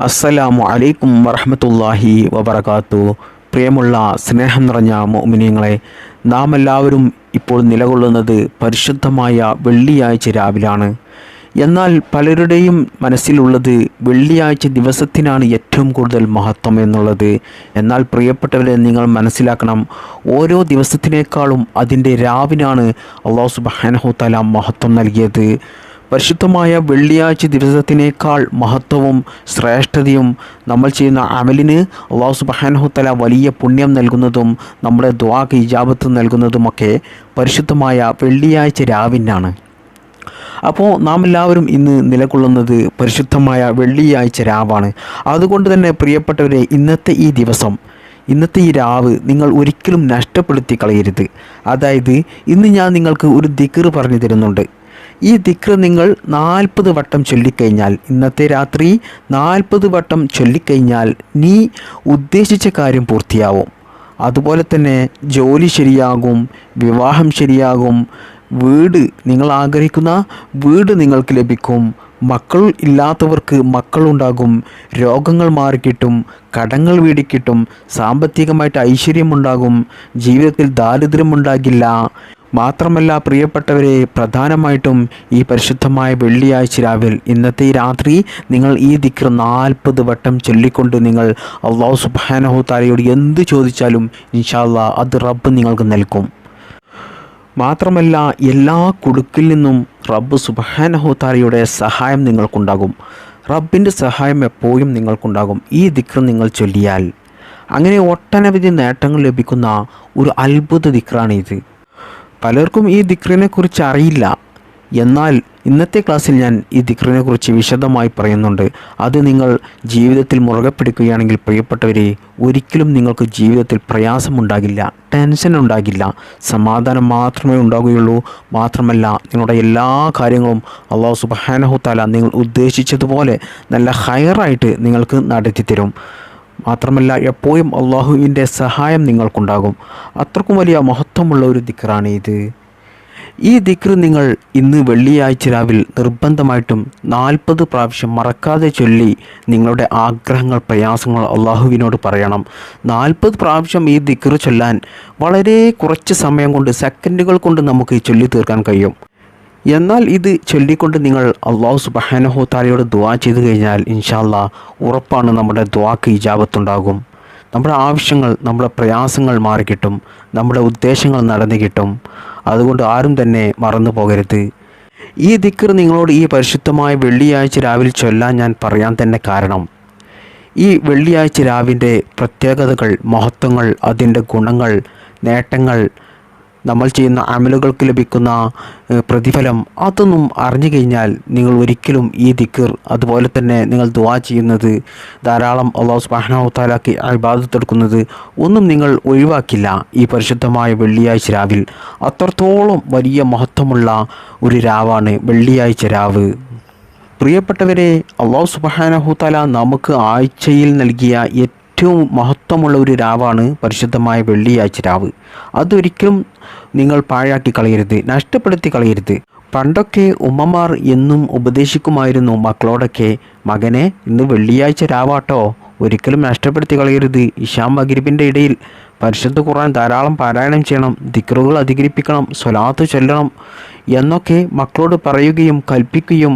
അസ്സലാമു അലൈക്കും വറഹ്മത്തുള്ളാഹി വബറകാത്തു. പ്രിയമുള്ള സ്നേഹം നിറഞ്ഞ മുഅ്മിനീങ്ങളെ, നാം എല്ലാവരും ഇപ്പോൾ നിലകൊള്ളുന്നത് പരിശുദ്ധമായ വെള്ളിയാഴ്ച രാവിലാണ്. എന്നാൽ പലരുടെയും മനസ്സിലുള്ളത് വെള്ളിയാഴ്ച ദിവസത്തിനാണ് ഏറ്റവും കൂടുതൽ മഹത്വം എന്നുള്ളത്. എന്നാൽ പ്രിയപ്പെട്ടവരെ, നിങ്ങൾ മനസ്സിലാക്കണം, ഓരോ ദിവസത്തിനേക്കാളും അതിൻ്റെ രാവിനാണ് അല്ലാഹു സുബ്ഹാനഹു തആല മഹത്വം നൽകിയത്. പരിശുദ്ധമായ വെള്ളിയാഴ്ച ദിവസത്തിനേക്കാൾ മഹത്വവും ശ്രേഷ്ഠതയും നമ്മൾ ചെയ്യുന്ന അമലിന് അല്ലാഹു സുബ്ഹാനഹു തആല വലിയ പുണ്യം നൽകുന്നതും നമ്മുടെ ദുആക്ക് ഇജാബത്ത് നൽകുന്നതുമൊക്കെ പരിശുദ്ധമായ വെള്ളിയാഴ്ച രാവിനാണ്. അപ്പോൾ നാം എല്ലാവരും ഇന്ന് നിലകൊള്ളുന്നത് പരിശുദ്ധമായ വെള്ളിയാഴ്ച രാവാണ്. അതുകൊണ്ട് തന്നെ പ്രിയപ്പെട്ടവരെ, ഇന്നത്തെ ഈ രാവ് നിങ്ങൾ ഒരിക്കലും നഷ്ടപ്പെടുത്തി കളയരുത്. അതായത്, ഇന്ന് ഞാൻ നിങ്ങൾക്ക് ഒരു ദിക്ർ പറഞ്ഞു തരുന്നുണ്ട്. ഈ ദിക്ർ നിങ്ങൾ 40 വട്ടം ചൊല്ലിക്കഴിഞ്ഞാൽ, ഇന്നത്തെ രാത്രി 40 വട്ടം ചൊല്ലിക്കഴിഞ്ഞാൽ നീ ഉദ്ദേശിച്ച കാര്യം പൂർത്തിയാവും. അതുപോലെ തന്നെ ജോലി ശരിയാകും, വിവാഹം ശരിയാകും, നിങ്ങൾ ആഗ്രഹിക്കുന്ന വീട് നിങ്ങൾക്ക് ലഭിക്കും, മക്കൾ ഇല്ലാത്തവർക്ക് മക്കളുണ്ടാകും, രോഗങ്ങൾ മാറിക്കിട്ടും, കടങ്ങൾ വീടിക്കിട്ടും, സാമ്പത്തികമായിട്ട് ഐശ്വര്യമുണ്ടാകും, ജീവിതത്തിൽ ദാരിദ്ര്യമുണ്ടാകില്ല. മാത്രമല്ല പ്രിയപ്പെട്ടവരെ, പ്രധാനമായിട്ടും ഈ പരിശുദ്ധമായ വെള്ളിയാഴ്ച രാവിൽ ഇന്നത്തെ ഈ രാത്രി നിങ്ങൾ ഈ ദിക്ർ 40 വട്ടം ചൊല്ലിക്കൊണ്ട് നിങ്ങൾ അല്ലാഹു സുബ്ഹാനഹു തആലയോട് എന്ത് ചോദിച്ചാലും ഇൻഷാ അല്ലാഹ് അത് റബ്ബ് നിങ്ങൾക്ക് നൽകും. മാത്രമല്ല എല്ലാ കുടുക്കിൽ നിന്നും റബ്ബ് സുബ്ഹാനഹു തആലയുടെ സഹായം നിങ്ങൾക്കുണ്ടാകും. റബ്ബിൻ്റെ സഹായം എപ്പോഴും നിങ്ങൾക്കുണ്ടാകും ഈ ദിക്ർ നിങ്ങൾ ചൊല്ലിയാൽ. അങ്ങനെ ഒട്ടനവധി നേട്ടങ്ങൾ ലഭിക്കുന്ന ഒരു അത്ഭുത ദിക്റാണിത്. പലർക്കും ഈ ദിക്റിനെ കുറിച്ച് അറിയില്ല. എന്നാൽ ഇന്നത്തെ ക്ലാസ്സിൽ ഞാൻ ഈ ദിക്റിനെ കുറിച്ച് വിശദമായി പറയുന്നുണ്ട്. അത് നിങ്ങൾ ജീവിതത്തിൽ മുറുകെ പിടിക്കുകയാണെങ്കിൽ പ്രിയപ്പെട്ടവരെ, ഒരിക്കലും നിങ്ങൾക്ക് ജീവിതത്തിൽ പ്രയാസമുണ്ടാകില്ല, ടെൻഷൻ ഉണ്ടാകില്ല, സമാധാനം മാത്രമേ ഉണ്ടാകുകയുള്ളൂ. മാത്രമല്ല നിങ്ങളുടെ എല്ലാ കാര്യങ്ങളും അല്ലാഹു സുബ്ഹാനഹു തആല നിങ്ങൾ ഉദ്ദേശിച്ചതുപോലെ നല്ല ഹൈറായിട്ട് നിങ്ങൾക്ക് നടത്തിത്തരും. മാത്രമല്ല എപ്പോഴും അള്ളാഹുവിൻ്റെ സഹായം നിങ്ങൾക്കുണ്ടാകും. അത്രക്കും വലിയ മഹത്വമുള്ള ഒരു ദിക്റാണ് ഇത്. ഈ ദിക്ർ നിങ്ങൾ ഇന്ന് വെള്ളിയാഴ്ച രാവിൽ നിർബന്ധമായിട്ടും 40 പ്രാവശ്യം മറക്കാതെ ചൊല്ലി നിങ്ങളുടെ ആഗ്രഹങ്ങൾ, പ്രയാസങ്ങൾ അള്ളാഹുവിനോട് പറയണം. 40 പ്രാവശ്യം ഈ ദിക്ർ ചൊല്ലാൻ വളരെ കുറച്ച് സമയം കൊണ്ട്, സെക്കൻഡുകൾ കൊണ്ട് നമുക്ക് ചൊല്ലി തീർക്കാൻ കഴിയും. എന്നാൽ ഇത് ചൊല്ലിക്കൊണ്ട് നിങ്ങൾ അല്ലാഹു സുബ്ഹാനഹു തആലയോട് ദുആ ചെയ്തു കഴിഞ്ഞാൽ ഇൻഷാ അല്ലാഹ് ഉറപ്പാണ് നമ്മുടെ ദുആക്ക് ഇജാബത്തുണ്ടാകും. നമ്മുടെ ആവശ്യങ്ങൾ, നമ്മുടെ പ്രയാസങ്ങൾ മാറിക്കിട്ടും, നമ്മുടെ ഉദ്ദേശങ്ങൾ നടന്നു കിട്ടും. അതുകൊണ്ട് ആരും തന്നെ മറന്നു പോകരുത്. ഈ ദിക്ർ നിങ്ങളോട് ഈ പരിശുദ്ധമായ വെള്ളിയാഴ്ച രാവിലെ ചൊല്ലാൻ ഞാൻ പറയാൻ തന്നെ കാരണം, ഈ വെള്ളിയാഴ്ച രാവിൻ്റെ പ്രത്യേകതകൾ, മഹത്വങ്ങൾ, അതിൻ്റെ ഗുണങ്ങൾ, നേട്ടങ്ങൾ, നമ്മൾ ചെയ്യുന്ന അമലുകൾക്ക് ലഭിക്കുന്ന പ്രതിഫലം, അതൊന്നും അറിഞ്ഞു കഴിഞ്ഞാൽ നിങ്ങൾ ഒരിക്കലും ഈ ദിക്ർ, അതുപോലെ തന്നെ നിങ്ങൾ ദുആ ചെയ്യുന്നത്, ധാരാളം അല്ലാഹു സുബ്ഹാനഹു തആലക്ക് ഇബാദത്ത് എടുക്കുന്നത് ഒന്നും നിങ്ങൾ ഒഴിവാക്കില്ല. ഈ പരിശുദ്ധമായ വെള്ളിയാഴ്ച രാവിൽ അത്രത്തോളം വലിയ മഹത്വമുള്ള ഒരു രാവാണ് വെള്ളിയാഴ്ച രാവ്. പ്രിയപ്പെട്ടവരെ, അല്ലാഹു സുബ്ഹാനഹു തആല നമുക്ക് ആഴ്ചയിൽ നൽകിയ ഏറ്റവും മഹത്വമുള്ള ഒരു രാവാണ് പരിശുദ്ധമായ വെള്ളിയാഴ്ച രാവ്. അതൊരിക്കലും നിങ്ങൾ പാഴാക്കി കളയരുത്, നഷ്ടപ്പെടുത്തി കളയരുത്. പണ്ടൊക്കെ ഉമ്മമാർ എന്നും ഉപദേശിക്കുമായിരുന്നു മക്കളോടൊക്കെ, മകനെ ഇന്ന് വെള്ളിയാഴ്ച രാവാട്ടോ, ഒരിക്കലും നഷ്ടപ്പെടുത്തി കളയരുത്. ഇശാ മഗ്രിബിൻ്റെ ഇടയിൽ പരിശുദ്ധ ഖുർആൻ ധാരാളം പാരായണം ചെയ്യണം, ദിക്റുകൾ അധികരിപ്പിക്കണം, സ്വലാത്ത് ചൊല്ലണം എന്നൊക്കെ മക്കളോട് പറയുകയും കൽപ്പിക്കുകയും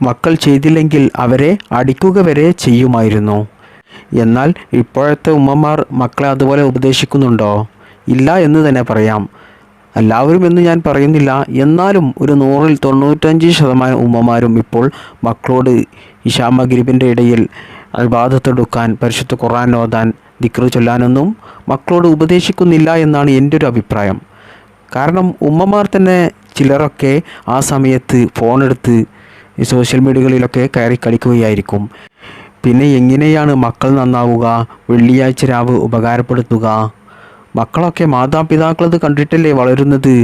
മക്കൾ ചെയ്തില്ലെങ്കിൽ അവരെ അടിക്കുക വരെ ചെയ്യുമായിരുന്നു. എന്നാൽ ഇപ്പോഴത്തെ ഉമ്മമാർ മക്കളെ അതുപോലെ ഉപദേശിക്കുന്നുണ്ടോ? ഇല്ല എന്ന് തന്നെ പറയാം. എല്ലാവരും എന്ന് ഞാൻ പറയുന്നില്ല, എന്നാലും ഒരു 100-ൽ 95% ഉമ്മമാരും ഇപ്പോൾ മക്കളോട് ഇശാ മഗ്രിബിൻ്റെ ഇടയിൽ ഇബാദത്തെടുക്കാൻ, പരിശുദ്ധ ഖുർആൻ ഓതാൻ, ദിക്ർ ചൊല്ലാനൊന്നും മക്കളോട് ഉപദേശിക്കുന്നില്ല എന്നാണ് എൻ്റെ ഒരു അഭിപ്രായം. കാരണം ഉമ്മമാർ തന്നെ ചിലരൊക്കെ ആ സമയത്ത് ഫോണെടുത്ത് സോഷ്യൽ മീഡിയകളിലൊക്കെ കയറി കളിക്കുകയായിരിക്കും. പിന്നെ എങ്ങനെയാണ് മക്കൾ നന്നാവുക, വെള്ളിയാഴ്ച രാവ് ഉപകാരപ്പെടുത്തുക? മക്കളൊക്കെ മാതാപിതാക്കളത് കണ്ടിട്ടല്ലേ വളരുന്നത്.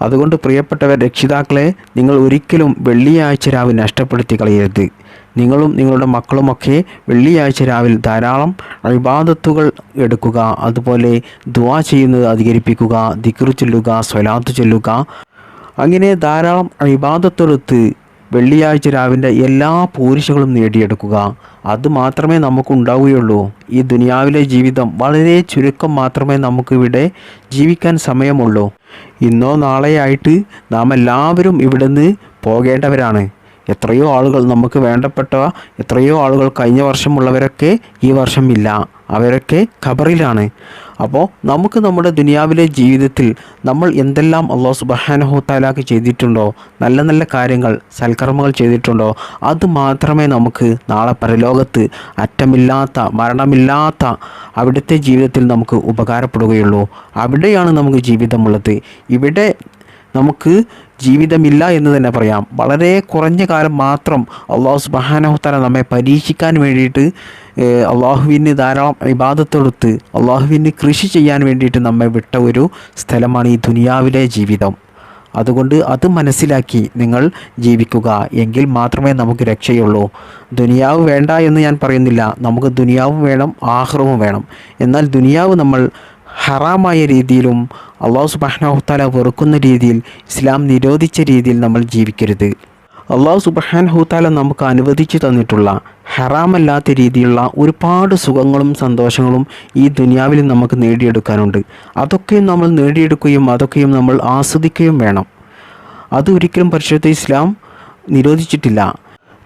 അതുകൊണ്ട് പ്രിയപ്പെട്ടവർ, രക്ഷിതാക്കളെ, നിങ്ങൾ ഒരിക്കലും വെള്ളിയാഴ്ച രാവ് നഷ്ടപ്പെടുത്തി കളയരുത്. നിങ്ങളും നിങ്ങളുടെ മക്കളുമൊക്കെ വെള്ളിയാഴ്ച രാവിൽ ധാരാളം ഇബാദത്തുകൾ എടുക്കുക, അതുപോലെ ദുആ ചെയ്യുന്നത് അധികരിപ്പിക്കുക, ദിക്ർ ചൊല്ലുക, സ്വലാത്ത് ചൊല്ലുക. അങ്ങനെ ധാരാളം ഇബാദത്തെടുത്ത് വെള്ളിയാഴ്ച രാവിൻ്റെ എല്ലാ പോരിശകളും നേടിയെടുക്കുക. അതുമാത്രമേ നമുക്കുണ്ടാവുകയുള്ളൂ. ഈ ദുനിയാവിലെ ജീവിതം വളരെ ചുരുക്കം മാത്രമേ നമുക്കിവിടെ ജീവിക്കാൻ സമയമുള്ളൂ. ഇന്നോ നാളെയായിട്ട് നാം എല്ലാവരും ഇവിടുന്ന് പോകേണ്ടവരാണ്. എത്രയോ ആളുകൾ, നമുക്ക് വേണ്ടപ്പെട്ട എത്രയോ ആളുകൾ, കഴിഞ്ഞ വർഷമുള്ളവരൊക്കെ ഈ വർഷം ഇല്ല, അവരൊക്കെ ഖബറിലാണ്. അപ്പോൾ നമുക്ക് നമ്മുടെ ദുനിയാവിലെ ജീവിതത്തിൽ നമ്മൾ എന്തെല്ലാം അല്ലാഹു സുബ്ഹാനഹു തആലക്ക് ചെയ്തിട്ടുണ്ടോ, നല്ല നല്ല കാര്യങ്ങൾ, സൽക്കർമ്മങ്ങൾ ചെയ്തിട്ടുണ്ടോ, അത് മാത്രമേ നമുക്ക് നാളെ പരലോകത്ത് അറ്റമില്ലാത്ത, മരണമില്ലാത്ത അവിടുത്തെ ജീവിതത്തിൽ നമുക്ക് ഉപകാരപ്പെടുകയുള്ളൂ. അവിടെയാണ് നമുക്ക് ജീവിതമുള്ളത്. ഇവിടെ നമുക്ക് ജീവിതമില്ല എന്ന് തന്നെ പറയാം. വളരെ കുറഞ്ഞ കാലം മാത്രം അല്ലാഹു സുബ്ഹാനഹു തആല നമ്മെ പരീക്ഷിക്കാൻ വേണ്ടിയിട്ട്, അള്ളാഹുവിന് ധാരാളം ഇബാദത്തെടുത്ത് അള്ളാഹുവിന് കൃഷി ചെയ്യാൻ വേണ്ടിയിട്ട് നമ്മെ വിട്ട ഒരു സ്ഥലമാണ് ഈ ദുനിയാവിലെ ജീവിതം. അതുകൊണ്ട് അത് മനസ്സിലാക്കി നിങ്ങൾ ജീവിക്കുക. എങ്കിൽ മാത്രമേ നമുക്ക് രക്ഷയുള്ളൂ. ദുനിയാവ് വേണ്ട എന്ന് ഞാൻ പറയുന്നില്ല. നമുക്ക് ദുനിയാവും വേണം, ആഖിറവും വേണം. എന്നാൽ ദുനിയാവ് നമ്മൾ ഹറാമായ രീതിയിലും അല്ലാഹു സുബ്ഹാനഹു തആല വെറുക്കുന്ന രീതിയിൽ, ഇസ്ലാം നിരോധിച്ച രീതിയിൽ നമ്മൾ ജീവിക്കരുത്. അല്ലാഹു സുബ്ഹാനഹു തആല നമുക്ക് അനുവദിച്ചു തന്നിട്ടുള്ള ഹറാമല്ലാത്ത രീതിയിലുള്ള ഒരുപാട് സുഖങ്ങളും സന്തോഷങ്ങളും ഈ ദുനിയാവിൽ നമുക്ക് നേടിയെടുക്കാനുണ്ട്. അതൊക്കെയും നമ്മൾ നേടിയെടുക്കുകയും അതൊക്കെയും നമ്മൾ ആസ്വദിക്കുകയും വേണം. അതൊരിക്കലും പരിശുദ്ധ ഇസ്ലാം നിരോധിച്ചിട്ടില്ല.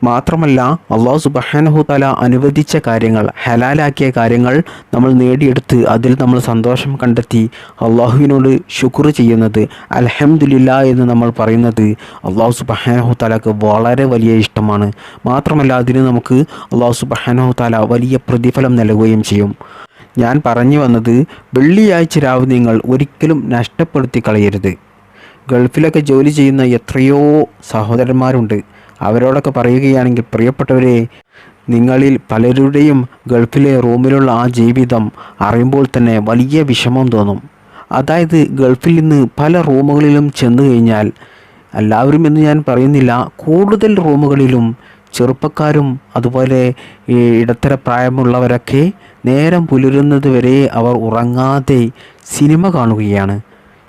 മാത്രമല്ല, അല്ലാഹു സുബ്ഹാനഹു തആല അനുവദിച്ച കാര്യങ്ങൾ, ഹലാലാക്കിയ കാര്യങ്ങൾ നമ്മൾ നേടിയെടുത്ത് അതിൽ നമ്മൾ സന്തോഷം കണ്ടെത്തി അള്ളാഹുവിനോട് ശുക്ർ ചെയ്യുന്നത്, അൽഹംദുലില്ലാ എന്ന് നമ്മൾ പറയുന്നത് അല്ലാഹു സുബ്ഹാനഹു തആലക്ക് വളരെ വലിയ ഇഷ്ടമാണ്. മാത്രമല്ല, അതിന് നമുക്ക് അല്ലാഹു സുബ്ഹാനഹു തആല വലിയ പ്രതിഫലം നൽകുകയും ചെയ്യും. ഞാൻ പറഞ്ഞു വന്നത്, വെള്ളിയാഴ്ച രാവ് നിങ്ങൾ ഒരിക്കലും നഷ്ടപ്പെടുത്തി കളയരുത്. ഗൾഫിലൊക്കെ ജോലി ചെയ്യുന്ന എത്രയോ സഹോദരന്മാരുണ്ട്. അവരോടൊക്കെ പറയുകയാണെങ്കിൽ, പ്രിയപ്പെട്ടവരെ, നിങ്ങളിൽ പലരുടെയും ഗൾഫിലെ റൂമിലുള്ള ആ ജീവിതം അറിയുമ്പോൾ തന്നെ വലിയ വിഷമം തോന്നും. അതായത് ഗൾഫിൽ നിന്ന് പല റൂമുകളിലും ചെന്നു കഴിഞ്ഞാൽ, എല്ലാവരും എന്ന് ഞാൻ പറയുന്നില്ല, കൂടുതൽ റൂമുകളിലും ചെറുപ്പക്കാരും അതുപോലെ ഇടത്തര പ്രായമുള്ളവരൊക്കെ നേരം പുലരുന്നത് വരെ അവർ ഉറങ്ങാതെ സിനിമ കാണുകയാണ്.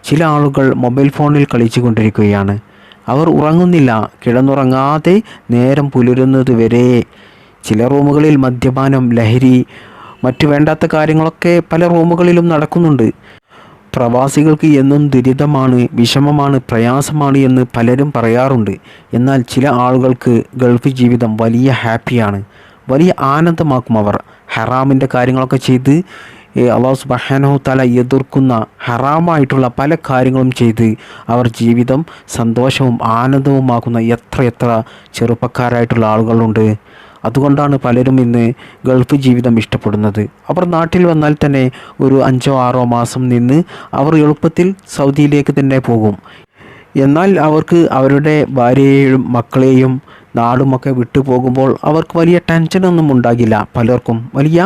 ചില ആളുകൾ മൊബൈൽ ഫോണിൽ കളിച്ചു കൊണ്ടിരിക്കുകയാണ്. അവർ ഉറങ്ങുന്നില്ല, കിടന്നുറങ്ങാതെ നേരം പുലരുന്നത് വരെ. ചില റൂമുകളിൽ മദ്യപാനം, ലഹരി, മറ്റു വേണ്ടാത്ത കാര്യങ്ങളൊക്കെ പല റൂമുകളിലും നടക്കുന്നുണ്ട്. പ്രവാസികൾക്ക് എന്നും ദുരിതമാണ്, വിഷമമാണ്, പ്രയാസമാണ് എന്ന് പലരും പറയാറുണ്ട്. എന്നാൽ ചില ആളുകൾക്ക് ഗൾഫ് ജീവിതം വലിയ ഹാപ്പിയാണ്, വലിയ ആനന്ദമാക്കും. അവർ ഹറാമിൻ്റെ കാര്യങ്ങളൊക്കെ ചെയ്ത് അല്ലാഹു സുബ്ഹാനഹു തആല എതിർക്കുന്ന ഹറാമായിട്ടുള്ള പല കാര്യങ്ങളും ചെയ്ത് അവർ ജീവിതം സന്തോഷവും ആനന്ദവുമാക്കുന്ന എത്ര ചെറുപ്പക്കാരായിട്ടുള്ള ആളുകളുണ്ട്. അതുകൊണ്ടാണ് പലരും ഇന്ന് ഗൾഫ് ജീവിതം ഇഷ്ടപ്പെടുന്നത്. അവർ നാട്ടിൽ വന്നാൽ തന്നെ ഒരു 5-6 മാസം നിന്ന് അവർ എളുപ്പത്തിൽ സൗദിയിലേക്ക് തന്നെ പോകും. എന്നാൽ അവർക്ക് അവരുടെ ഭാര്യയെയും മക്കളെയും നാടുമൊക്കെ വിട്ടു പോകുമ്പോൾ അവർക്ക് വലിയ ടെൻഷനൊന്നും ഉണ്ടാകില്ല. പലർക്കും വലിയ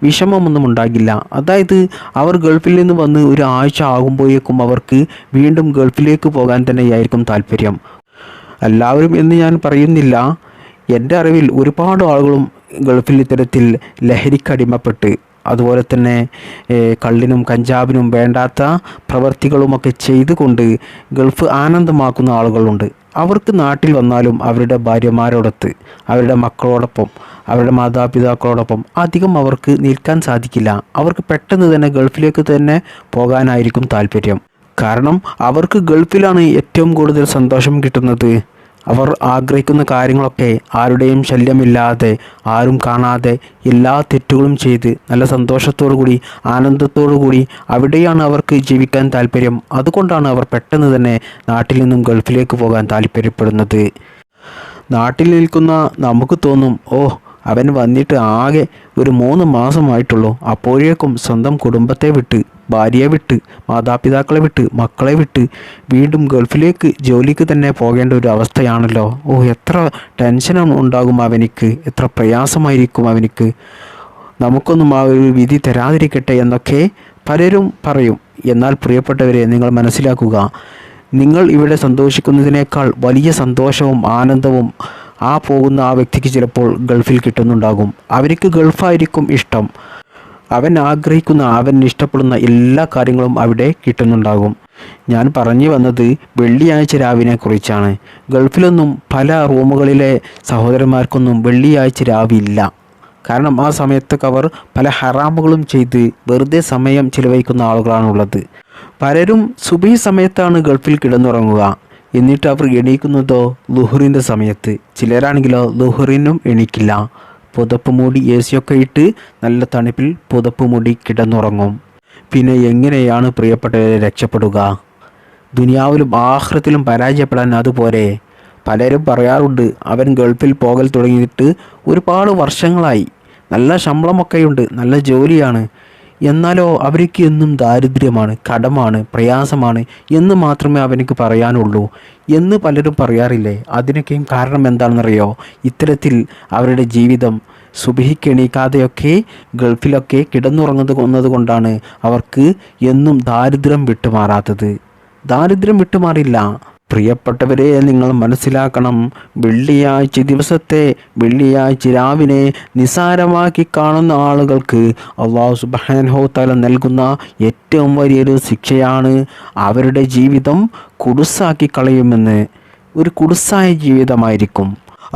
വിഷമമൊന്നും ഉണ്ടാകില്ല. അതായത് അവർ ഗൾഫിൽ നിന്ന് വന്ന് ഒരു ആഴ്ച ആകുമ്പോഴേക്കും അവർക്ക് വീണ്ടും ഗൾഫിലേക്ക് പോകാൻ തന്നെയായിരിക്കും താല്പര്യം. എല്ലാവരും എന്ന് ഞാൻ പറയുന്നില്ല. എൻ്റെ അറിവിൽ ഒരുപാട് ആളുകളും ഗൾഫിൽ ഇത്തരത്തിൽ ലഹരിക്കടിമപ്പെട്ട്, അതുപോലെ തന്നെ കള്ളിനും കഞ്ചാവിനും വേണ്ടാത്ത പ്രവർത്തികളുമൊക്കെ ചെയ്തുകൊണ്ട് ഗൾഫ് ആനന്ദമാക്കുന്ന ആളുകളുണ്ട്. അവർക്ക് നാട്ടിൽ വന്നാലും അവരുടെ ഭാര്യമാരോടൊത്ത്, അവരുടെ മക്കളോടൊപ്പം, അവരുടെ മാതാപിതാക്കളോടൊപ്പം അധികം അവർക്ക് നിൽക്കാൻ സാധിക്കില്ല. അവർക്ക് പെട്ടെന്ന് തന്നെ ഗൾഫിലേക്ക് തന്നെ പോകാനായിരിക്കും താല്പര്യം. കാരണം അവർക്ക് ഗൾഫിലാണ് ഏറ്റവും കൂടുതൽ സന്തോഷം കിട്ടുന്നത്. അവർ ആഗ്രഹിക്കുന്ന കാര്യങ്ങളൊക്കെ ആരുടെയും ശല്യമില്ലാതെ, ആരും കാണാതെ, എല്ലാ തെറ്റുകളും ചെയ്ത് നല്ല സന്തോഷത്തോടു കൂടി, ആനന്ദത്തോടു കൂടി അവിടെയാണ് അവർക്ക് ജീവിക്കാൻ താല്പര്യം. അതുകൊണ്ടാണ് അവർ പെട്ടെന്ന് തന്നെ നാട്ടിൽ നിന്നും ഗൾഫിലേക്ക് പോകാൻ താല്പര്യപ്പെടുന്നത്. നാട്ടിൽ നിൽക്കുന്ന നമുക്ക് തോന്നും, അവൻ വന്നിട്ട് ആകെ ഒരു 3 മാസമായിട്ടുള്ളൂ, അപ്പോഴേക്കും സ്വന്തം കുടുംബത്തെ വിട്ട്, ഭാര്യയെ വിട്ട്, മാതാപിതാക്കളെ വിട്ട്, മക്കളെ വിട്ട് വീണ്ടും ഗൾഫിലേക്ക് ജോലിക്ക് തന്നെ പോകേണ്ട ഒരു അവസ്ഥയാണല്ലോ. എത്ര ടെൻഷനാണ് ഉണ്ടാകും അവനിക്ക്, എത്ര പ്രയാസമായിരിക്കും അവനിക്ക്. നമുക്കൊന്നും ആ ഒരു വിധി തരാതിരിക്കട്ടെ എന്നൊക്കെ പലരും പറയും. എന്നാൽ പ്രിയപ്പെട്ടവരെ, നിങ്ങൾ മനസ്സിലാക്കുക, നിങ്ങൾ ഇവിടെ സന്തോഷിക്കുന്നതിനേക്കാൾ വലിയ സന്തോഷവും ആനന്ദവും പോകുന്ന ആ വ്യക്തിക്ക് ചിലപ്പോൾ ഗൾഫിൽ കിട്ടുന്നുണ്ടാകും. അവർക്ക് ഗൾഫായിരിക്കും ഇഷ്ടം. അവൻ ആഗ്രഹിക്കുന്ന, അവൻ ഇഷ്ടപ്പെടുന്ന എല്ലാ കാര്യങ്ങളും അവിടെ കിട്ടുന്നുണ്ടാകും. ഞാൻ പറഞ്ഞു വന്നത് വെള്ളിയാഴ്ച രാവിനെ കുറിച്ചാണ്. ഗൾഫിലൊന്നും പല റൂമുകളിലെ സഹോദരന്മാർക്കൊന്നും വെള്ളിയാഴ്ച രാവില്ല. കാരണം ആ സമയത്തൊക്കെ അവർ പല ഹറാമുകളും ചെയ്ത് വെറുതെ സമയം ചിലവഴിക്കുന്ന ആളുകളാണുള്ളത്. പലരും സുബഹി സമയത്താണ് ഗൾഫിൽ കിടന്നുറങ്ങുക. എന്നിട്ട് അവർ എണീക്കുന്നതോ ളുഹറിൻ്റെ സമയത്ത്. ചിലരാണെങ്കിലോ ളുഹറിനും എണീക്കില്ല. പുതപ്പ് മൂടി AC ഒക്കെ ഇട്ട് നല്ല തണുപ്പിൽ പുതപ്പ് മൂടി കിടന്നുറങ്ങും. പിന്നെ എങ്ങനെയാണ് പ്രിയപ്പെട്ടവരെ രക്ഷപ്പെടുക? ദുനിയാവിലും ആഖിറത്തിലും പരാജയപ്പെടാൻ അതുപോലെ. പലരും പറയാറുണ്ട്, അവൻ ഗൾഫിൽ പോകൽ തുടങ്ങിയിട്ട് ഒരുപാട് വർഷങ്ങളായി, നല്ല ശമ്പളമൊക്കെയുണ്ട്, നല്ല ജോലിയാണ്, എന്നാലോ അവർക്ക് എന്നും ദാരിദ്ര്യമാണ്, കടമാണ്, പ്രയാസമാണ് എന്ന് മാത്രമേ അവനക്ക് പറയാനുള്ളൂ എന്ന് പലരും പറയാറില്ലേ? അതിനൊക്കെയും കാരണം എന്താണെന്നറിയോ? ഇത്തരത്തിൽ അവരുടെ ജീവിതം സുബഹിക്ക് എണീക്കാതെയൊക്കെ ഗൾഫിലൊക്കെ കിടന്നുറങ്ങുന്നത് കൊണ്ടാണ് അവർക്ക് എന്നും ദാരിദ്ര്യം വിട്ടുമാറാത്തത്. ദാരിദ്ര്യം വിട്ടുമാറില്ല. പ്രിയപ്പെട്ടവരെ, നിങ്ങൾ മനസ്സിലാക്കണം, വെള്ളിയാഴ്ച രാവിനെ നിസാരമാക്കി കാണുന്ന ആളുകൾക്ക് അല്ലാഹു സുബ്ഹാനഹു തആല നൽകുന്ന ഏറ്റവും വലിയൊരു ശിക്ഷയാണ് അവരുടെ ജീവിതം കുടുസാക്കി കളയുമെന്ന്. ഒരു കുടുസായ ജീവിതമായിരിക്കും.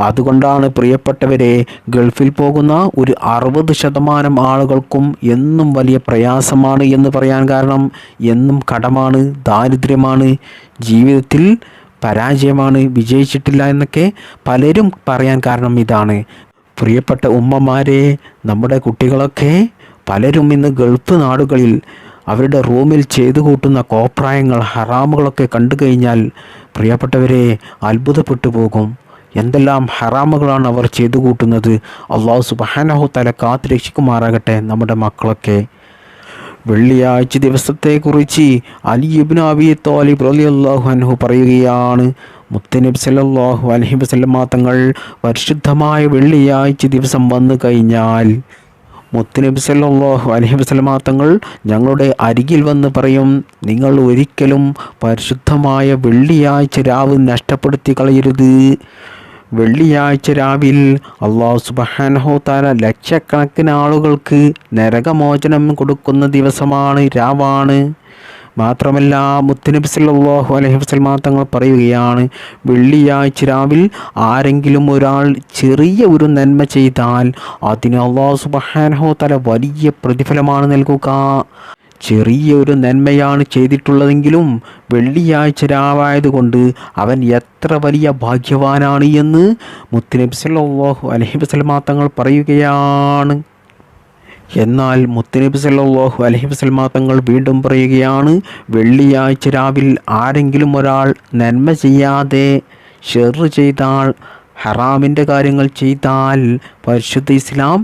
അതുകൊണ്ടാണ് പ്രിയപ്പെട്ടവരെ, ഗൾഫിൽ പോകുന്ന ഒരു 60% ആളുകൾക്കും എന്നും വലിയ പ്രയാസമാണ് എന്ന് പറയാൻ കാരണം, എന്നും കടമാണ്, ദാരിദ്ര്യമാണ്, ജീവിതത്തിൽ പരാജയമാണ്, വിജയിച്ചിട്ടില്ല എന്നൊക്കെ പലരും പറയാൻ കാരണം ഇതാണ്. പ്രിയപ്പെട്ട ഉമ്മമാരെ, നമ്മുടെ കുട്ടികളൊക്കെ പലരും ഇന്ന് ഗൾഫ് നാടുകളിൽ അവരുടെ റൂമിൽ ചെയ്തു കൂട്ടുന്ന കോപ്രായങ്ങൾ, ഹറാമുകളൊക്കെ കണ്ടു കഴിഞ്ഞാൽ പ്രിയപ്പെട്ടവരെ അത്ഭുതപ്പെട്ടു പോകും. എന്തെല്ലാം ഹറാമുകളാണ് അവർ ചെയ്തു കൂട്ടുന്നത്. അല്ലാഹു സുബ്ഹാനഹു തആല കാത്ത് രക്ഷിക്കുമാറാകട്ടെ നമ്മുടെ മക്കളൊക്കെ. വെള്ളിയാഴ്ച ദിവസത്തെക്കുറിച്ച് അലി ഇബ്നു അബീ ത്വാലിബ് റളിയല്ലാഹു അൻഹു പറയുകയാണ്, മുത്തുനബി സല്ലല്ലാഹു അലൈഹി വസല്ലം തങ്ങൾ പരിശുദ്ധമായ വെള്ളിയാഴ്ച ദിവസം വന്നു കഴിഞ്ഞാൽ മുത്തുനബി സല്ലല്ലാഹു അലൈഹി വസല്ലം തങ്ങൾ ഞങ്ങളുടെ അരികിൽ വന്ന് പറയും, നിങ്ങൾ ഒരിക്കലും പരിശുദ്ധമായ വെള്ളിയാഴ്ച രാവ് നഷ്ടപ്പെടുത്തി കളയരുത്. വെള്ളിയാഴ്ച രാവിൽ അല്ലാഹു സുബ്ഹാനഹു തആല ലക്ഷക്കണക്കിന് ആളുകൾക്ക് നരകമോചനം കൊടുക്കുന്ന ദിവസമാണ്, രാവാണ്. മാത്രമല്ല മുത്തുനബി സല്ലല്ലാഹു അലൈഹി വസല്ലം തങ്ങൾ പറയുകയാണ്, വെള്ളിയാഴ്ച രാവിൽ ആരെങ്കിലും ഒരാൾ ചെറിയ ഒരു നന്മ ചെയ്താൽ അതിന് അല്ലാഹു സുബ്ഹാനഹു തആല വലിയ പ്രതിഫലമാണ് നൽകുക. ചെറിയൊരു നന്മയാണ് ചെയ്തിട്ടുള്ളതെങ്കിലും വെള്ളിയാഴ്ച രാവായതുകൊണ്ട് അവൻ എത്ര വലിയ ഭാഗ്യവാനാണ് എന്ന് മുത്തുനബി സല്ലല്ലാഹു അലൈഹി വസല്ലം തങ്ങൾ പറയുകയാണ്. എന്നാൽ മുത്തുനബി സല്ലല്ലാഹു അലൈഹി വസല്ലം തങ്ങൾ വീണ്ടും പറയുകയാണ്, വെള്ളിയാഴ്ച രാവിൽ ആരെങ്കിലും ഒരാൾ നന്മ ചെയ്യാതെ ഷെർ ചെയ്താൽ, ഹറാമിൻ്റെ കാര്യങ്ങൾ ചെയ്താൽ, പരിശുദ്ധ ഇസ്ലാം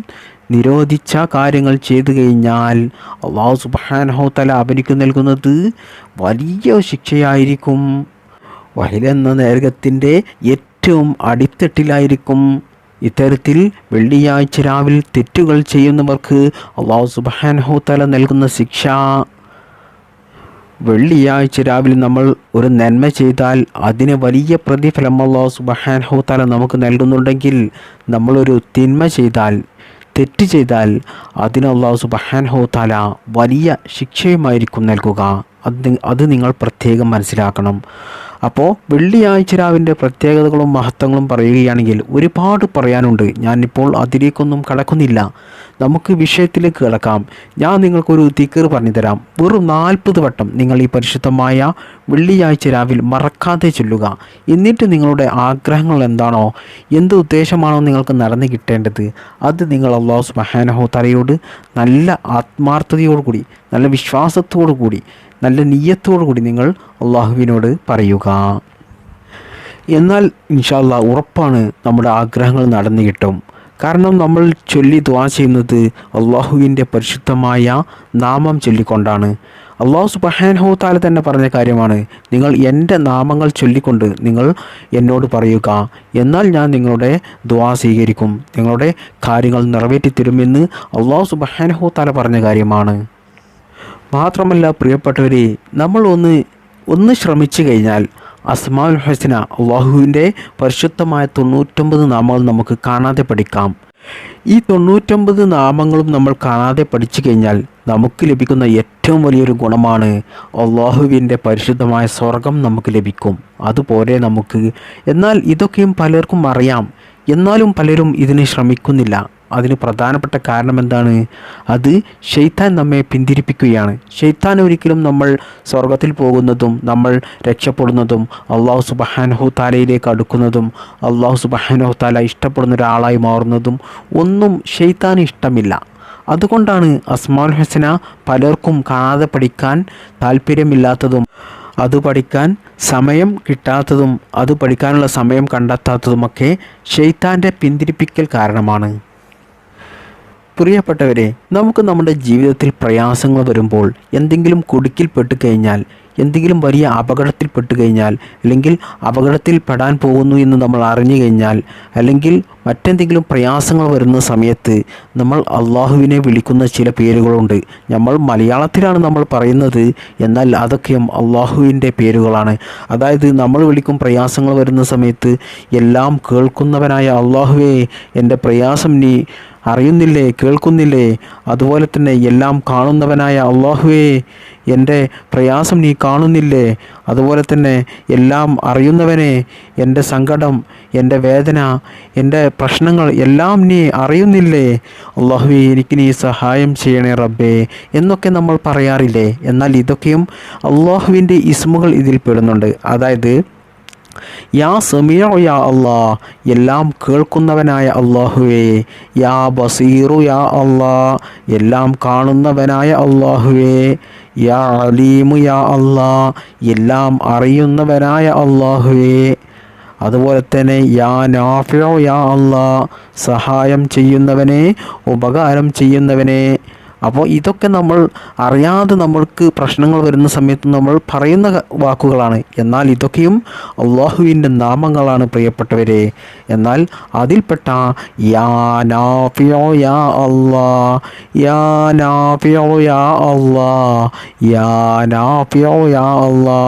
നിരോധിച്ച കാര്യങ്ങൾ ചെയ്തു കഴിഞ്ഞാൽ അല്ലാഹു സുബ്ഹാനഹു തആല അവനിക്ക് നൽകുന്നത് വലിയ ശിക്ഷയായിരിക്കും. വഹിലെന്ന നരകത്തിൻ്റെ ഏറ്റവും അടിത്തട്ടിലായിരിക്കും. ഇത്തരത്തിൽ വെള്ളിയാഴ്ച രാവിൽ തെറ്റുകൾ ചെയ്യുന്നവർക്ക് അല്ലാഹു സുബ്ഹാനഹു തആല നൽകുന്ന ശിക്ഷ. വെള്ളിയാഴ്ച രാവിലെ നമ്മൾ ഒരു നന്മ ചെയ്താൽ അതിന് വലിയ പ്രതിഫലം അല്ലാഹു സുബ്ഹാനഹു തആല നമുക്ക് നൽകുന്നുണ്ടെങ്കിൽ, നമ്മളൊരു തിന്മ ചെയ്താൽ, തെറ്റ് ചെയ്താൽ അതിന് അല്ലാഹു സുബ്ഹാനഹു തആല വലിയ ശിക്ഷയുമായിരിക്കും നൽകുക. അത് നിങ്ങൾ പ്രത്യേകം മനസ്സിലാക്കണം. അപ്പോൾ വെള്ളിയാഴ്ച രാവിൻ്റെ പ്രത്യേകതകളും മഹത്വങ്ങളും പറയുകയാണെങ്കിൽ ഒരുപാട് പറയാനുണ്ട്. ഞാനിപ്പോൾ അതിലേക്കൊന്നും കടക്കുന്നില്ല. നമുക്ക് വിഷയത്തിലേക്ക് കിടക്കാം. ഞാൻ നിങ്ങൾക്കൊരു ദിക്ർ പറഞ്ഞു തരാം. വെറും 40 വട്ടം നിങ്ങൾ ഈ പരിശുദ്ധമായ വെള്ളിയാഴ്ച രാവിൽ മറക്കാതെ ചൊല്ലുക. എന്നിട്ട് നിങ്ങളുടെ ആഗ്രഹങ്ങൾ എന്താണോ, എന്ത് ഉദ്ദേശമാണോ നിങ്ങൾക്ക് നടന്നു കിട്ടേണ്ടത്, അത് നിങ്ങൾ അല്ലാഹു സുബ്ഹാനഹു തആലയോട് നല്ല ആത്മാർത്ഥതയോടുകൂടി, നല്ല വിശ്വാസത്തോടു കൂടി, നല്ല നിയ്യത്തോടു കൂടി നിങ്ങൾ അള്ളാഹുവിനോട് പറയുക. എന്നാൽ ഇൻഷാ അല്ലാഹ് ഉറപ്പാണ് നമ്മുടെ ആഗ്രഹങ്ങൾ നടന്നു കിട്ടും. കാരണം നമ്മൾ ചൊല്ലി ദുആ ചെയ്യുന്നത് അള്ളാഹുവിൻ്റെ പരിശുദ്ധമായ നാമം ചൊല്ലിക്കൊണ്ടാണ്. അല്ലാഹു സുബ്ഹാനഹു തആല തന്നെ പറഞ്ഞ കാര്യമാണ്, നിങ്ങൾ എൻ്റെ നാമങ്ങൾ ചൊല്ലിക്കൊണ്ട് നിങ്ങൾ എന്നോട് പറയുക, എന്നാൽ ഞാൻ നിങ്ങളുടെ ദുആ സ്വീകരിക്കും, നിങ്ങളുടെ കാര്യങ്ങൾ നിറവേറ്റി തരുമെന്ന് അല്ലാഹു സുബ്ഹാനഹു തആല പറഞ്ഞ കാര്യമാണ്. മാത്രമല്ല പ്രിയപ്പെട്ടവരെ, നമ്മൾ ഒന്ന് ശ്രമിച്ചു കഴിഞ്ഞാൽ അസ്മാഉൽ ഹുസ്ന, അള്ളാഹുവിൻ്റെ പരിശുദ്ധമായ 99 നാമങ്ങൾ നമുക്ക് കാണാതെ പഠിക്കാം. ഈ 99 നാമങ്ങളും നമ്മൾ കാണാതെ പഠിച്ചു കഴിഞ്ഞാൽ നമുക്ക് ലഭിക്കുന്ന ഏറ്റവും വലിയൊരു ഗുണമാണ് അള്ളാഹുവിൻ്റെ പരിശുദ്ധമായ സ്വർഗം നമുക്ക് ലഭിക്കും. അതുപോലെ നമുക്ക്, എന്നാൽ ഇതൊക്കെയും പലർക്കും അറിയാം, എന്നാലും പലരും ഇതിന് ശ്രമിക്കുന്നില്ല. അതിന് പ്രധാനപ്പെട്ട കാരണം എന്താണ്? അത് ശൈത്താൻ നമ്മെ പിന്തിരിപ്പിക്കുകയാണ്. ശൈത്താൻ ഒരിക്കലും നമ്മൾ സ്വർഗത്തിൽ പോകുന്നതും നമ്മൾ രക്ഷപ്പെടുന്നതും അള്ളാഹു സുബ്ഹാനഹു തആലയിലേക്ക് അടുക്കുന്നതും അള്ളാഹു സുബ്ഹാനഹു തആല ഇഷ്ടപ്പെടുന്ന ഒരാളായി മാറുന്നതും ഒന്നും ശൈത്താന് ഇഷ്ടമില്ല. അതുകൊണ്ടാണ് അസ്മാഉൽ ഹുസ്ന പലർക്കും കാണാതെ പഠിക്കാൻ താല്പര്യമില്ലാത്തതും അത് പഠിക്കാൻ സമയം കിട്ടാത്തതും അത് പഠിക്കാനുള്ള സമയം കണ്ടെത്താത്തതുമൊക്കെ ശൈത്താൻ്റെ പിന്തിരിപ്പിക്കൽ കാരണമാണ്. പ്രിയപ്പെട്ടവരെ, നമുക്ക് നമ്മുടെ ജീവിതത്തിൽ പ്രയാസങ്ങൾ വരുമ്പോൾ, എന്തെങ്കിലും കുടുക്കിൽപ്പെട്ട് കഴിഞ്ഞാൽ, എന്തെങ്കിലും വലിയ അപകടത്തിൽപ്പെട്ട് കഴിഞ്ഞാൽ, അല്ലെങ്കിൽ അപകടത്തിൽ പെടാൻ പോകുന്നു എന്ന് നമ്മൾ അറിഞ്ഞു കഴിഞ്ഞാൽ, അല്ലെങ്കിൽ മറ്റെന്തെങ്കിലും പ്രയാസങ്ങൾ വരുന്ന സമയത്ത് നമ്മൾ അള്ളാഹുവിനെ വിളിക്കുന്ന ചില പേരുകളുണ്ട്. നമ്മൾ മലയാളത്തിലാണ് നമ്മൾ പറയുന്നത്, എന്നാൽ അതൊക്കെയും അള്ളാഹുവിൻ്റെ പേരുകളാണ്. അതായത് നമ്മൾ വിളിക്കും പ്രയാസങ്ങൾ വരുന്ന സമയത്ത്, എല്ലാം കേൾക്കുന്നവനായ അള്ളാഹുവേ, എൻ്റെ പ്രയാസം നീ അറിയുന്നില്ലേ, കേൾക്കുന്നില്ലേ? അതുപോലെ തന്നെ എല്ലാം കാണുന്നവനായ അള്ളാഹുവേ, എൻ്റെ പ്രയാസം നീ കാണുന്നില്ലേ? അതുപോലെ തന്നെ എല്ലാം അറിയുന്നവനെ, എൻ്റെ സങ്കടം, എൻ്റെ വേദന, എൻ്റെ പ്രശ്നങ്ങൾ എല്ലാം നീ അറിയുന്നില്ലേ? അള്ളാഹുവേ, എനിക്ക് നീ സഹായം ചെയ്യണേ റബ്ബേ എന്നൊക്കെ നമ്മൾ പറയാറില്ലേ? എന്നാൽ ഇതൊക്കെയും അള്ളാഹുവിൻ്റെ ഇസ്മുകൾ ഇതിൽ പെടുന്നുണ്ട്. അതായത് യാ സമീഉ യാ അല്ലാ, എല്ലാം കേൾക്കുന്നവനായ അള്ളാഹുവേ. യാ ബസീറു യാ അല്ലാ, എല്ലാം കാണുന്നവനായ അള്ളാഹുവേ. യാ അലീമു യാ അല്ലാ, എല്ലാം അറിയുന്നവനായ അള്ളാഹുവേ. അതുപോലെ തന്നെ യാ നാഫിഉ യാ അല്ലാ, സഹായം ചെയ്യുന്നവനെ, ഉപകാരം ചെയ്യുന്നവനെ. അപ്പോൾ ഇതൊക്കെ നമ്മൾ അറിയാതെ നമ്മൾക്ക് പ്രശ്നങ്ങൾ വരുന്ന സമയത്ത് നമ്മൾ പറയുന്ന വാക്കുകളാണ്. എന്നാൽ ഇതൊക്കെയും അള്ളാഹുവിൻ്റെ നാമങ്ങളാണ് പ്രിയപ്പെട്ടവരെ. എന്നാൽ അതിൽപ്പെട്ട യാ നാഫിഉ യാ അല്ലാ, യാ നാഫിഉ യാ അല്ലാ, യാ നാഫിഉ യാ അല്ലാ,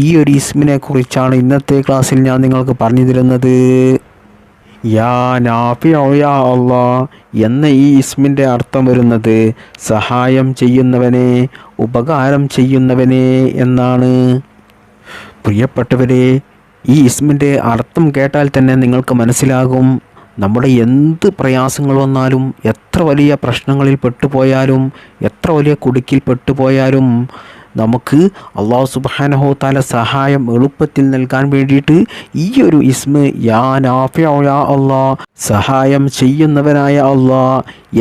ഈ ഒരു ഇസ്മിനെ കുറിച്ചാണ് ഇന്നത്തെ ക്ലാസ്സിൽ ഞാൻ നിങ്ങൾക്ക് പറഞ്ഞു തരുന്നത്. യാ നാഫിഉ യാ അല്ലാ എന്ന ഈ ഇസ്മിൻ്റെ അർത്ഥം വരുന്നത് സഹായം ചെയ്യുന്നവനെ, ഉപകാരം ചെയ്യുന്നവനെ എന്നാണ്. പ്രിയപ്പെട്ടവരെ, ഈ ഇസ്മിൻ്റെ അർത്ഥം കേട്ടാൽ തന്നെ നിങ്ങൾക്ക് മനസ്സിലാകും, നമ്മുടെ എന്ത് പ്രയാസങ്ങൾ വന്നാലും, എത്ര വലിയ പ്രശ്നങ്ങളിൽ പെട്ടുപോയാലും, എത്ര വലിയ കുടുക്കിൽ പെട്ടുപോയാലും, നമുക്ക് അള്ളാഹു സുബ്ഹാനഹു തആല സഹായം എളുപ്പത്തിൽ നൽകാൻ വേണ്ടിയിട്ട് ഈ ഒരു ഇസ്മ യാ നാഫിഉ യാ അല്ലാ, സഹായം ചെയ്യുന്നവനായ അള്ളാ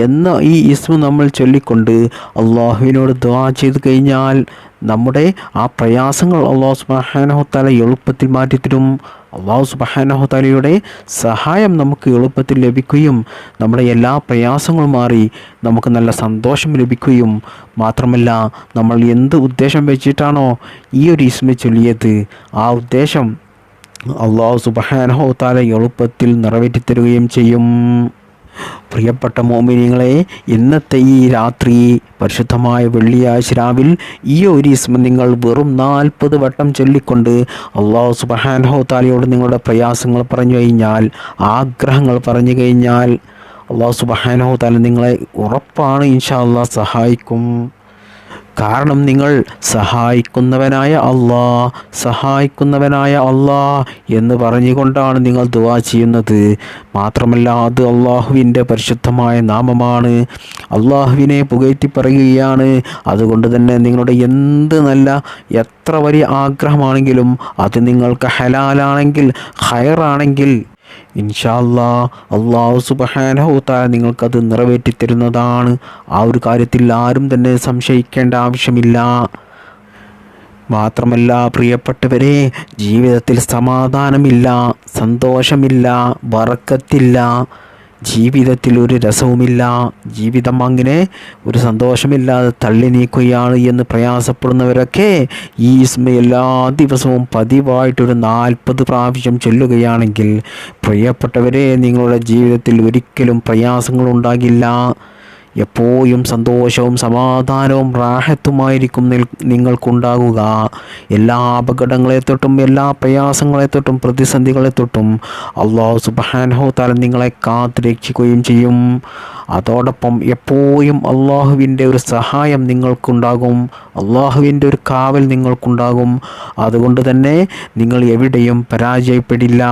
എന്ന ഈ ഇസ്മ നമ്മൾ ചൊല്ലിക്കൊണ്ട് അള്ളാഹുവിനോട് ദുആ ചെയ്ത് കഴിഞ്ഞാൽ നമ്മുടെ ആ പ്രയാസങ്ങൾ അള്ളാഹു സുബ്ഹാനഹു തആല എളുപ്പത്തിൽ മാറ്റിത്തരും. അള്ളാഹു സുബ്ഹാനഹു തആലയുടെ സഹായം നമുക്ക് എളുപ്പത്തിൽ ലഭിക്കുകയും നമ്മുടെ എല്ലാ പ്രയാസങ്ങളും മാറി നമുക്ക് നല്ല സന്തോഷം ലഭിക്കുകയും മാത്രമല്ല, നമ്മൾ എന്ത് ഉദ്ദേശം വെച്ചിട്ടാണോ ഈ ഒരു ഇസ്മ ചൊല്ലിയത്, ആ ഉദ്ദേശം അള്ളാഹു സുബ്ഹാനഹു തആല എളുപ്പത്തിൽ നിറവേറ്റിത്തരുകയും ചെയ്യും. പ്രിയപ്പെട്ട മോമിനീങ്ങളെ, ഇന്നത്തെ ഈ രാത്രി പരിശുദ്ധമായ വെള്ളിയാഴ്ച രാവിൽ ഈ ഒരു ഇസ്മ നിങ്ങൾ വെറും 40 വട്ടം ചൊല്ലിക്കൊണ്ട് അള്ളാഹു സുബ്ഹാനഹു തആലയോട് നിങ്ങളുടെ പ്രയാസങ്ങൾ പറഞ്ഞു കഴിഞ്ഞാൽ, ആഗ്രഹങ്ങൾ പറഞ്ഞു കഴിഞ്ഞാൽ അള്ളാഹു സുബ്ഹാനഹു തആല നിങ്ങളെ ഉറപ്പാണ് ഇൻഷാ അല്ലാഹ് സഹായിക്കും. കാരണം നിങ്ങൾ സഹായിക്കുന്നവനായ അള്ളാ, സഹായിക്കുന്നവനായ അള്ളാ എന്ന് പറഞ്ഞുകൊണ്ടാണ് നിങ്ങൾ ദുആ ചെയ്യുന്നത്. മാത്രമല്ല, അത് അള്ളാഹുവിൻ്റെ പരിശുദ്ധമായ നാമമാണ്, അള്ളാഹുവിനെ പുകഴ്ത്തി പറയുകയാണ്. അതുകൊണ്ട് തന്നെ നിങ്ങളുടെ എന്ത് നല്ല, എത്ര വലിയ ആഗ്രഹമാണെങ്കിലും അത് നിങ്ങൾക്ക് ഹലാലാണെങ്കിൽ, ഖൈറാണെങ്കിൽ ഇൻഷാ അല്ലാഹ് അള്ളാഹു സുബ്ഹാനഹു തആല നിങ്ങൾക്കത് നിറവേറ്റിത്തരുന്നതാണ്. ആ ഒരു കാര്യത്തിൽ ആരും തന്നെ സംശയിക്കേണ്ട ആവശ്യമില്ല. മാത്രമല്ല പ്രിയപ്പെട്ടവരെ, ജീവിതത്തിൽ സമാധാനമില്ല, സന്തോഷമില്ല, ബറക്കത്തില്ല, ജീവിതത്തിൽ ഒരു രസവുമില്ല, ജീവിതം അങ്ങനെ ഒരു സന്തോഷമില്ലാതെ തള്ളി നീക്കുകയാണ് എന്ന് പ്രയാസപ്പെടുന്നവരൊക്കെ ഈ ഇസ്മ എല്ലാ ദിവസവും പതിവായിട്ടൊരു 40 പ്രാവശ്യം ചൊല്ലുകയാണെങ്കിൽ പ്രിയപ്പെട്ടവരെ, നിങ്ങളുടെ ജീവിതത്തിൽ ഒരിക്കലും പ്രയാസങ്ങളുണ്ടാകില്ല. എപ്പോഴും സന്തോഷവും സമാധാനവും റാഹത്തുമായിരിക്കും നിങ്ങൾക്കുണ്ടാകുക. എല്ലാ അപകടങ്ങളെ തൊട്ടും എല്ലാ പ്രയാസങ്ങളെ തൊട്ടും പ്രതിസന്ധികളെ തൊട്ടും അല്ലാഹു സുബ്ഹാനഹു തആല നിങ്ങളെ കാത്ത് രക്ഷിക്കുകയും ചെയ്യും. അതോടൊപ്പം എപ്പോഴും അള്ളാഹുവിൻ്റെ ഒരു സഹായം നിങ്ങൾക്കുണ്ടാകും, അള്ളാഹുവിൻ്റെ ഒരു കാവൽ നിങ്ങൾക്കുണ്ടാകും. അതുകൊണ്ട് തന്നെ നിങ്ങൾ എവിടെയും പരാജയപ്പെടില്ല.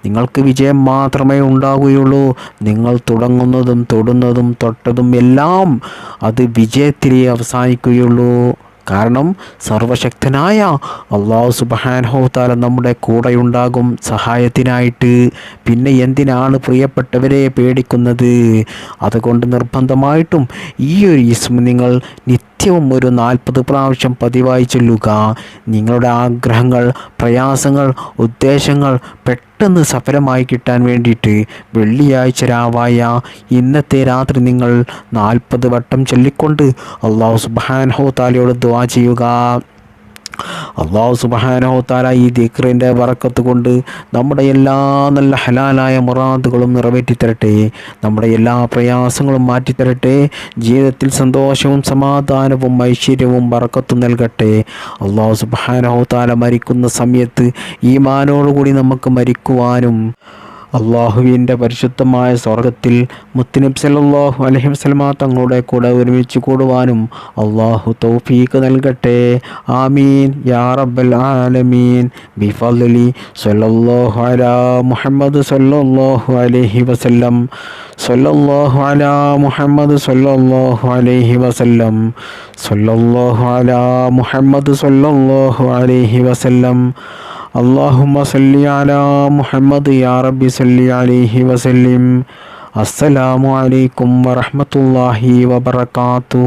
നിങ്ങൾക്ക് വിജയം മാത്രമേ ഉണ്ടാകുകയുള്ളൂ. നിങ്ങൾ തുടങ്ങുന്നതും തൊടുന്നതും തൊട്ടതും എല്ലാം അത് വിജയത്തിലേ അവസാനിക്കുകയുള്ളൂ. കാരണം സർവശക്തനായ അല്ലാഹു സുബ്ഹാനഹു തആല നമ്മുടെ കൂടെയുണ്ടാകും സഹായത്തിനായിട്ട്. പിന്നെ എന്തിനാണ് പ്രിയപ്പെട്ടവരെ പേടിക്കുന്നത്? അതുകൊണ്ട് നിർബന്ധമായിട്ടും ഈ ഒരു ഇസ്മ നിങ്ങൾ നിത്യവും ഒരു 40 പ്രാവശ്യം പതിവായി ചൊല്ലുക. നിങ്ങളുടെ ആഗ്രഹങ്ങൾ, പ്രയാസങ്ങൾ, ഉദ്ദേശങ്ങൾ പെട്ടെന്ന് സഫലമായി കിട്ടാൻ വേണ്ടിയിട്ട് വെള്ളിയാഴ്ച രാവായ ഇന്നത്തെ രാത്രി നിങ്ങൾ 40 വട്ടം ചൊല്ലിക്കൊണ്ട് അല്ലാഹു സുബ്ഹാനഹു തആലയോട് ദുആ ചെയ്യുക. അല്ലാഹു സുബ്ഹാനഹു തആല ഈ ദിക്റിൻ്റെ ബറക്കത്ത് കൊണ്ട് നമ്മുടെ എല്ലാ നല്ല ഹലാലായ മുറാദുകളും നിറവേറ്റിത്തരട്ടെ, നമ്മുടെ എല്ലാ പ്രയാസങ്ങളും മാറ്റിത്തരട്ടെ, ജീവിതത്തിൽ സന്തോഷവും സമാധാനവും ഐശ്വര്യവും ബറക്കത്തും നൽകട്ടെ. അല്ലാഹു സുബ്ഹാനഹു തആല മരിക്കുന്ന സമയത്ത് ഈമാനോടുകൂടി നമുക്ക് മരിക്കുവാനും അള്ളാഹുവിൻ്റെ പരിശുദ്ധമായ സ്വർഗത്തിൽ മുത്തുനബി സല്ലല്ലാഹു അലൈഹി വസല്ലമ തങ്ങളുടെ കൂടെ ഒരുമിച്ച് കൂടുവാനും അള്ളാഹു തൗഫീഖ് നൽകട്ടെ. ആമീൻ യാ റബ്ബൽ ആലമീൻ. ബിഫദ്ലി സല്ലല്ലാഹു അലാ മുഹമ്മദ് സല്ലല്ലാഹു അലൈഹി വസല്ലം. സല്ലല്ലാഹു അലാ മുഹമ്മദ് സല്ലല്ലാഹു അലൈഹി വസല്ലം. സല്ലല്ലാഹു അലാ മുഹമ്മദ് സല്ലല്ലാഹു അലൈഹി വസല്ലം. അല്ലാഹുമ്മ സല്ലി അലാ മുഹമ്മദ് യാ റബ്ബി സല്ലി അലൈഹി വസല്ലിം. അസ്സലാമു അലൈക്കും വറഹ്മത്തുള്ളാഹി വബറകാതുഹു.